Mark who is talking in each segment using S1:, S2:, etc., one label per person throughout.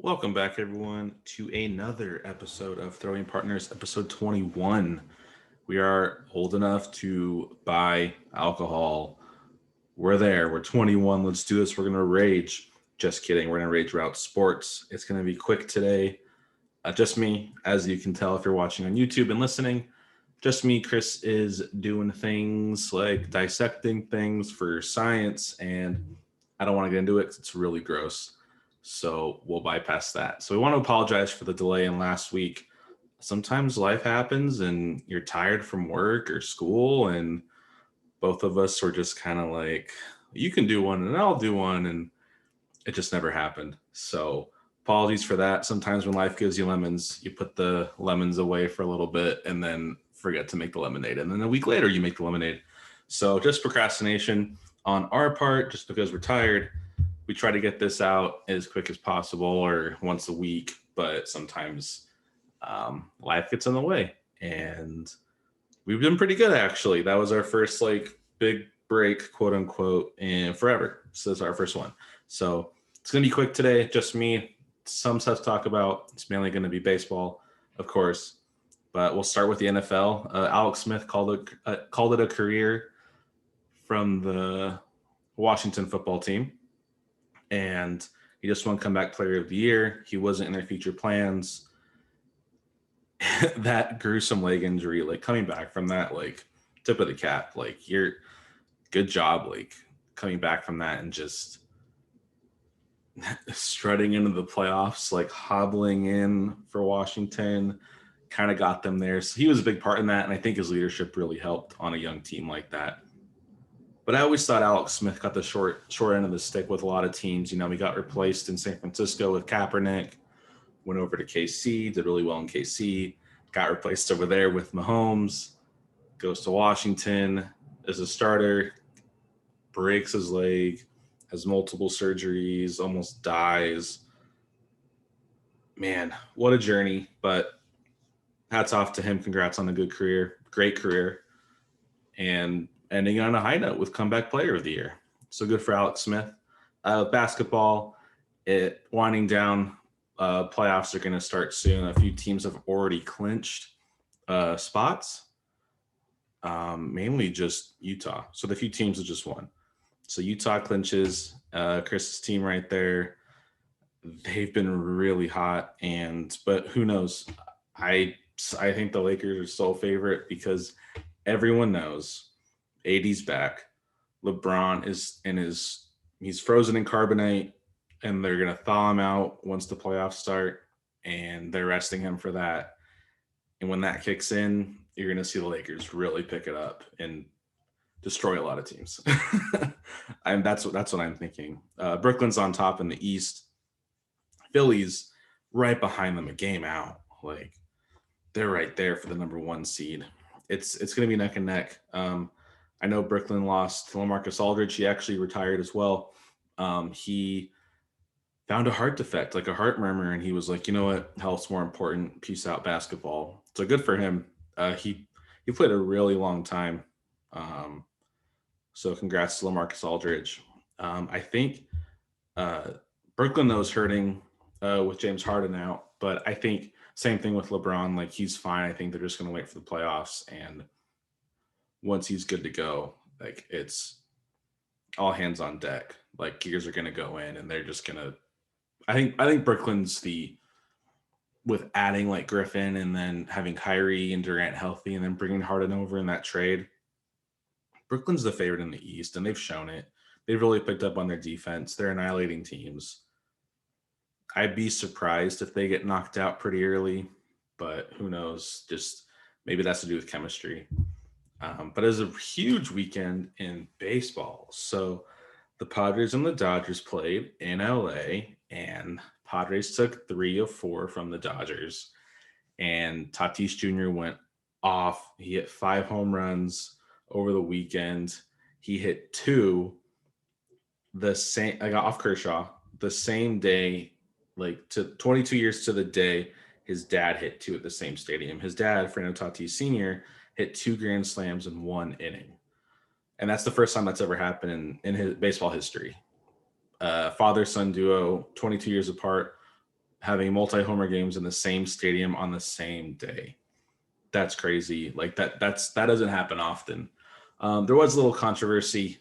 S1: Welcome back, everyone, to another episode of Throwing Partners, episode 21. We are old enough to buy alcohol. We're there. We're 21. Let's do this. We're going to rage. Just kidding. We're going to rage about sports. It's going to be quick today. Just me, as you can tell if you're watching on YouTube and listening. Just me. Chris is doing things like dissecting things for science, and I don't want to get into it because it's really gross. So we'll bypass that. So we want to apologize for the delay in last week. Sometimes life happens and you're tired from work or school, and both of us were just kind of like, you can do one and I'll do one. And it just never happened. So apologies for that. Sometimes when life gives you lemons, you put the lemons away for a little bit and then forget to make the lemonade. And then a week later, you make the lemonade. So just procrastination on our part, just because we're tired. We try to get this out as quick as possible or once a week, but sometimes life gets in the way. And we've been pretty good, actually. That was our first big break, quote unquote, in forever. So this is our first one. So it's gonna be quick today, just me. Some stuff to talk about. It's mainly going to be baseball, of course, but we'll start with the NFL. Alex Smith called it a career from the Washington football team, and he just won comeback player of the year. He wasn't in their future plans. That gruesome leg injury, like coming back from that, like tip of the cap, like you're good job, like coming back from that and just strutting into the playoffs, like hobbling in for Washington, kind of got them there. So he was a big part in that, and I think his leadership really helped on a young team like that. But I always thought Alex Smith got the short end of the stick with a lot of teams. We got replaced in San Francisco with Kaepernick, went over to KC, did really well in KC, got replaced over there with Mahomes, goes to Washington as a starter, breaks his leg, has multiple surgeries, almost dies. Man, what a journey. But hats off to him. Congrats on a good career, great career, and ending on a high note with comeback player of the year. So good for Alex Smith. Basketball, it winding down. Playoffs are going to start soon. A few teams have already clinched spots, mainly just Utah. So the few teams have just won. So Utah clinches. Chris's team right there. They've been really hot, but who knows? I think the Lakers are still a favorite because everyone knows AD's back. LeBron is in his he's frozen in carbonite, and they're gonna thaw him out once the playoffs start, and they're resting him for that. And when that kicks in, you're gonna see the Lakers really pick it up and destroy a lot of teams. That's what I'm thinking. Brooklyn's on top in the East. Philly's right behind them, a game out. Like they're right there for the number one seed. It's going to be neck and neck. I know Brooklyn lost to LaMarcus Aldridge. He actually retired as well. He found a heart defect, like a heart murmur, and he was like, you know what, health's more important. Peace out, basketball. So good for him. He played a really long time. Um, so congrats to LaMarcus Aldridge. I think uh, Brooklyn though is hurting with James Harden out, but I think same thing with LeBron. Like he's fine. I think they're just going to wait for the playoffs, and once he's good to go, like it's all hands on deck. Like gears are going to go in, and they're just going to. I think Brooklyn's the with adding like Griffin and then having Kyrie and Durant healthy, and then bringing Harden over in that trade. Brooklyn's the favorite in the East, and they've shown it. They've really picked up on their defense. They're annihilating teams. I'd be surprised if they get knocked out pretty early, but who knows? Just maybe that's to do with chemistry. But it was a huge weekend in baseball. So the Padres and the Dodgers played in LA, and Padres took 3 of 4 from the Dodgers. And Tatis Jr. went off. He hit 5 home runs over the weekend. He hit two the same. I got off Kershaw the same day, like to 22 years to the day. His dad hit two at the same stadium. His dad, Fernando Tatis Sr., hit 2 grand slams in 1 inning, and that's the first time that's ever happened in his baseball history. Father son duo, 22 years apart, having multi-homer games in the same stadium on the same day. That's crazy. Like that doesn't happen often. There was a little controversy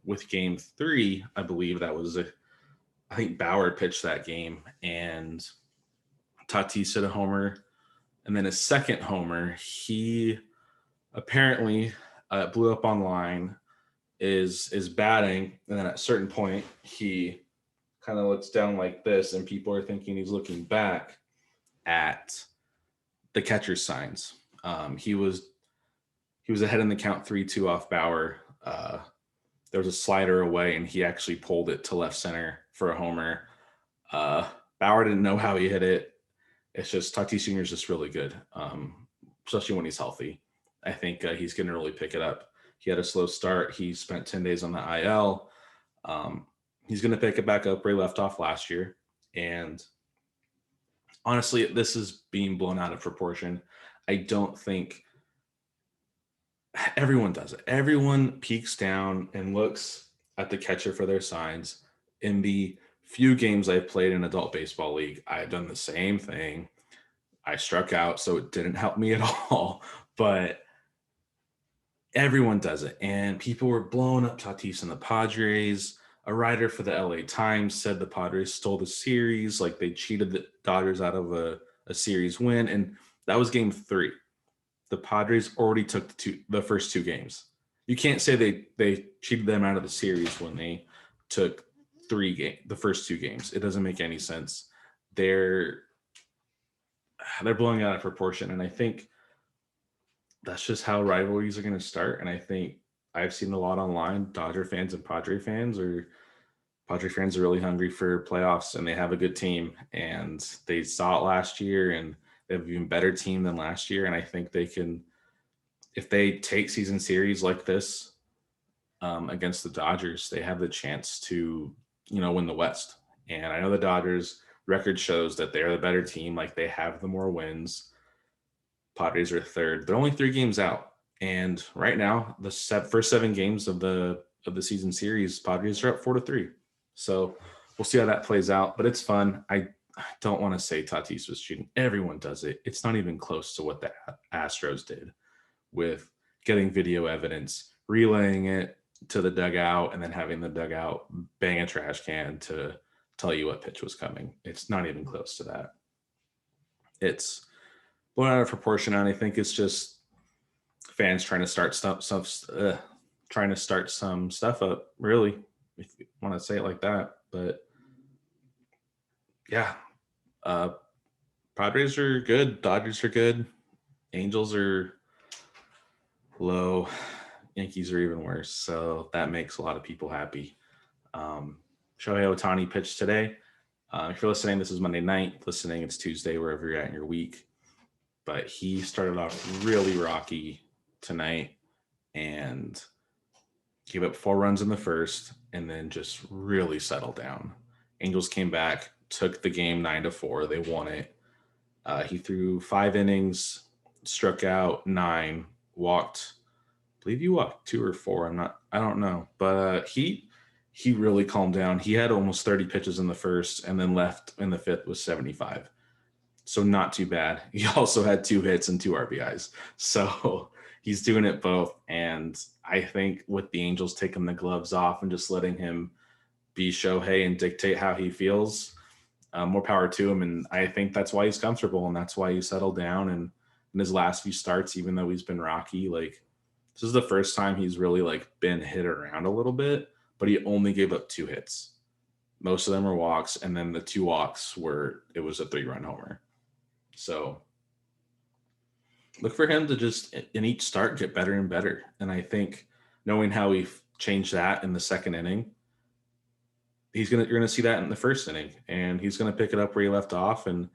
S1: with Game 3. I believe I think Bauer pitched that game, and Tatis hit a homer, and then his second homer, he apparently blew up online, is batting, and then at a certain point he kind of looks down like this, and people are thinking he's looking back at the catcher's signs. He was ahead in the count 3-2 off Bauer. There was a slider away, and he actually pulled it to left center for a homer. Bauer didn't know how he hit it. It's just Tatis Jr. is just really good, especially when he's healthy. I think he's going to really pick it up. He had a slow start. He spent 10 days on the IL. He's going to pick it back up where he left off last year. And honestly, this is being blown out of proportion. I don't think everyone does it. Everyone peeks down and looks at the catcher for their signs. In the few games I've played in adult baseball league, I've done the same thing. I struck out, so it didn't help me at all. But everyone does it. And people were blowing up Tatis and the Padres. A writer for the LA Times said the Padres stole the series, like they cheated the Dodgers out of a series win. And that was Game 3. The Padres already took the first two games. You can't say they cheated them out of the series when they took the first two games. It doesn't make any sense. They're blowing out of proportion, and I think that's just how rivalries are going to start. And I think I've seen a lot online. Dodger fans and Padre fans are really hungry for playoffs, and they have a good team, and they saw it last year, and they have an even better team than last year. And I think they can, if they take season series like this against the Dodgers, they have the chance to, win the West. And I know the Dodgers record shows that they're the better team. Like, they have the more wins. Padres are third. They're only 3 games out. And right now, the first 7 games of the season series, Padres are up 4-3. So we'll see how that plays out. But it's fun. I don't want to say Tatis was cheating. Everyone does it. It's not even close to what the Astros did with getting video evidence, relaying it to the dugout, and then having the dugout bang a trash can to tell you what pitch was coming. It's not even close to that. It's blown out of proportion, and I think it's just fans trying to start some stuff up, really, if you want to say it like that. But yeah, Padres are good, Dodgers are good, Angels are low, Yankees are even worse. So that makes a lot of people happy. Shohei Ohtani pitched today. If you're listening, this is Monday night. Listening, it's Tuesday, wherever you're at in your week. But he started off really rocky tonight and gave up 4 runs in the first, and then just really settled down. Angels came back, took the game 9-4. They won it. He threw 5 innings, struck out 9, walked. I believe he walked 2 or 4. I don't know, but he really calmed down. He had almost 30 pitches in the first, and then left in the 5th with 75. So not too bad. He also had 2 hits and 2 RBIs. So he's doing it both. And I think with the Angels taking the gloves off and just letting him be Shohei and dictate how he feels, more power to him. And I think that's why he's comfortable, and that's why he settled down. And in his last few starts, even though he's been rocky, like, this is the first time he's really like been hit around a little bit, but he only gave up 2 hits. Most of them were walks, and then the 2 walks it was a 3-run homer. So look for him to just in each start get better and better. And I think knowing how he changed that in the second inning, you're gonna see that in the first inning, and he's gonna pick it up where he left off, and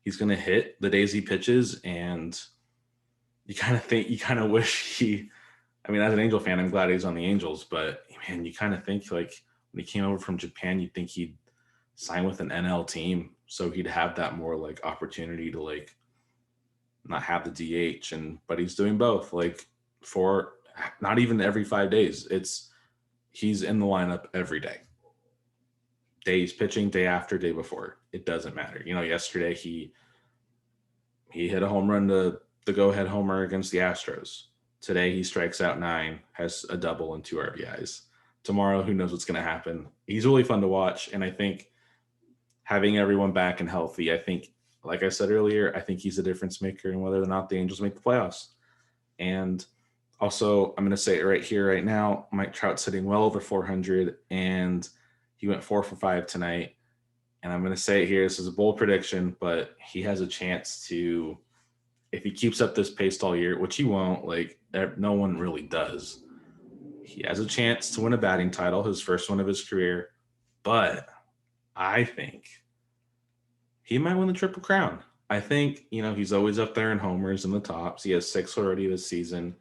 S1: he's gonna hit the days he pitches. And you kind of wish I mean, as an Angel fan, I'm glad he's on the Angels, but man, you kind of think like when he came over from Japan, you'd think he'd sign with an NL team, so he'd have that more like opportunity to like not have the DH. But he's doing both, like, for not even every 5 days. He's in the lineup every day. day he's pitching, day after, day before. It doesn't matter. Yesterday he hit a home run to the go-ahead homer against the Astros. Today he strikes out 9, has a double and 2 RBIs. Tomorrow, who knows what's going to happen. He's really fun to watch, and I think having everyone back and healthy, I think, like I said earlier, I think he's a difference maker in whether or not the Angels make the playoffs. And also, I'm going to say it right here, right now, Mike Trout's sitting well over 400, and he went 4 for 5 tonight. And I'm going to say it here, this is a bold prediction, but he has a chance to, if he keeps up this pace all year, which he won't, like no one really does, he has a chance to win a batting title, his first one of his career. But I think he might win the Triple Crown. I think, he's always up there in homers and the tops. He has 6 already this season.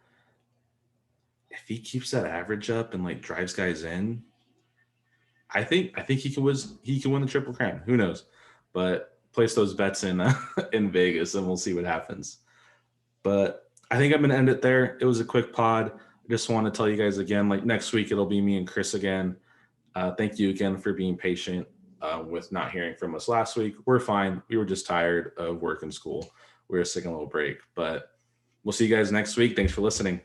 S1: If he keeps that average up and like drives guys in, I think he can win the Triple Crown. Who knows? But place those bets in in Vegas and we'll see what happens. But I think I'm going to end it there. It was a quick pod. I just want to tell you guys again, like next week, it'll be me and Chris again. Thank you again for being patient with not hearing from us last week. We're fine. We were just tired of work and school. We were just taking a little break. But we'll see you guys next week. Thanks for listening.